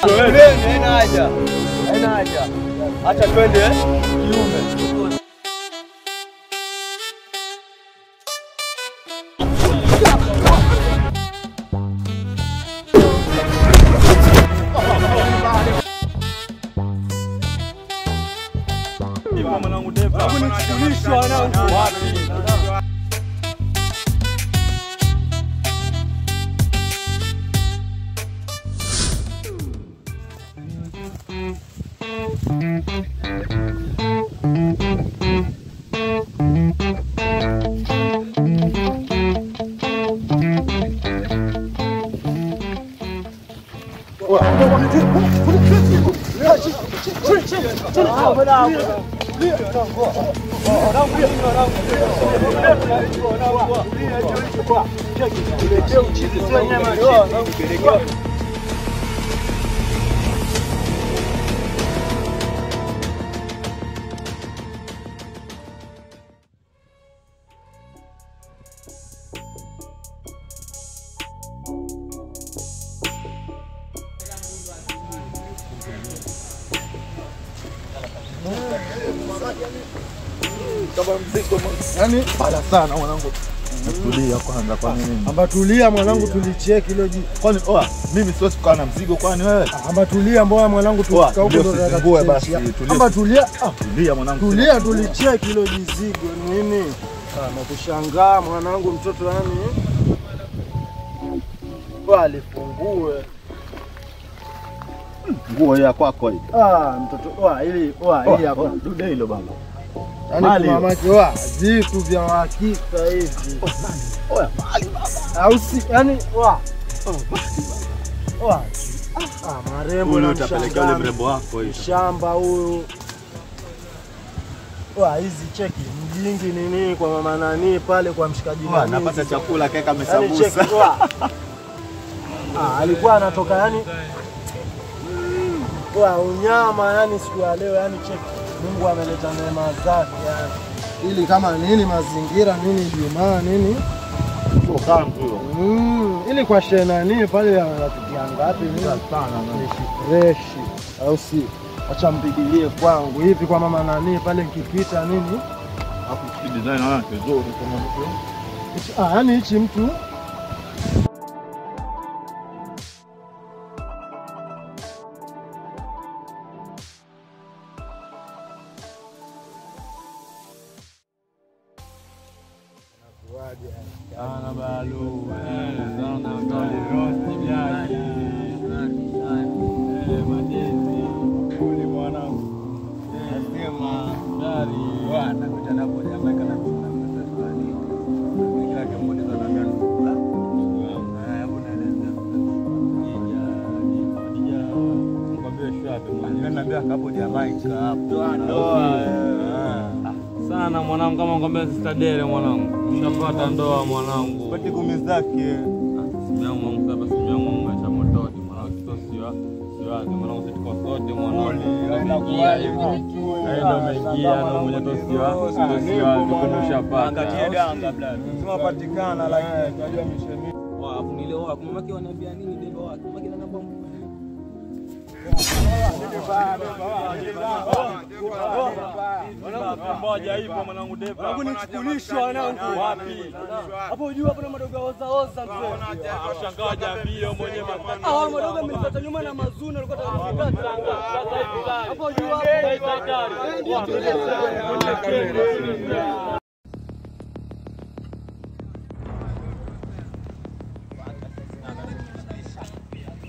Haina haja. Haina haja. Acha twende kiume. Mwanangu Deva. Hebu nichukulishe wanangu. Wapi? Yani bala sana mwanangu. Tulia kwanza kwa nini? Amba tulia mwanangu tulicheki hilo ji. Kwani mimi siwezi kukaa na mzigo kwani wewe? Amba tulia mbona mwanangu tukaa huko ndo tunataka basi tulia. Amba tulia. Tulia mwanangu. Tulia tulicheki hilo jizigo nini? Kama kushangaa mwanangu mtoto yani. Alifungue. Nguo ya kwako hii. Mtoto ili hapo dude hilo baba. Yaani mamake vitu vya hakika hivi. Mali baba. Au si yani marembo na utapelekea ule mrembo wako hiyo. Shamba huyu. Hizi cheki mjingi nini kwa mama nani pale kwa mshikaji nani. Napata chakula keka mesabusa. Alikuwa anatoka yani unyama yani siku ya leo yani cheki. Mungu ameleta neema zake yani. Ili kama nini mazingira nini Ijumaa nini? Ili kwa shena nini pale anapitia ngapi nini sana na fresh au si? Acha mpigilie kwangu hivi kwa mama nani pale nikipita nini? Hapo design ana kizuri kama mtu. Yani hichi mtu Sana balu, sana kali rosti biaji, madezi, uli mwanangu, nasema dari, wana kutana kwa jamaa kana kuna mtazamani, kila kimoja sana gani, hapo naeleza, nija, ngambia shwabe, ngambia hapo jamaa ika hapo, sana mwanangu kama ngombe Citadel mwanangu. Nishapata ndoa mwanangu. Pati 10 zake. Simeangu sasa simeangu acha mototi mwanangu sio wazi mwanangu sitiko sote mwanangu. inakuwa hivi. Aenda umeingia na mmoja tosio wazi kunushapata. Angatie danga blada. Sema patikana lakini tunajua mishemi. Afu nileoa kumaki wananiambia nini ndio wake. Kumaki na namba mmoja ipo mwanangu Deva. Hebu nichukulishe wanangu. Wapi? Hapo unajua hapo na madogo oza mzee. Ashangaa jambio mwenye mapana. Hao madogo mlipata nyuma na mazuna alikuwa anafika. Hapo unajua hapo.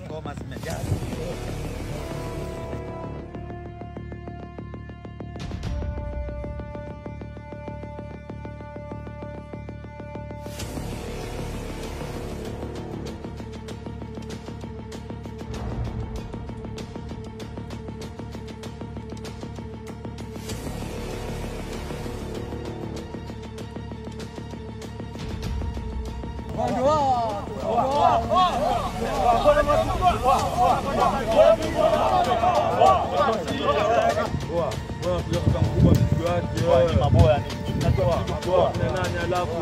Ngoma zimejaa. Maboya ni nani alafu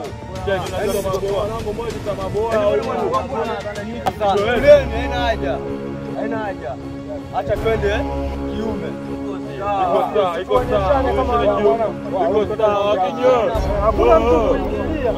mwanangu mmoja kama boa haina haja. Acha twende kiume. iko sawa. Hakuna mtu kuingilia.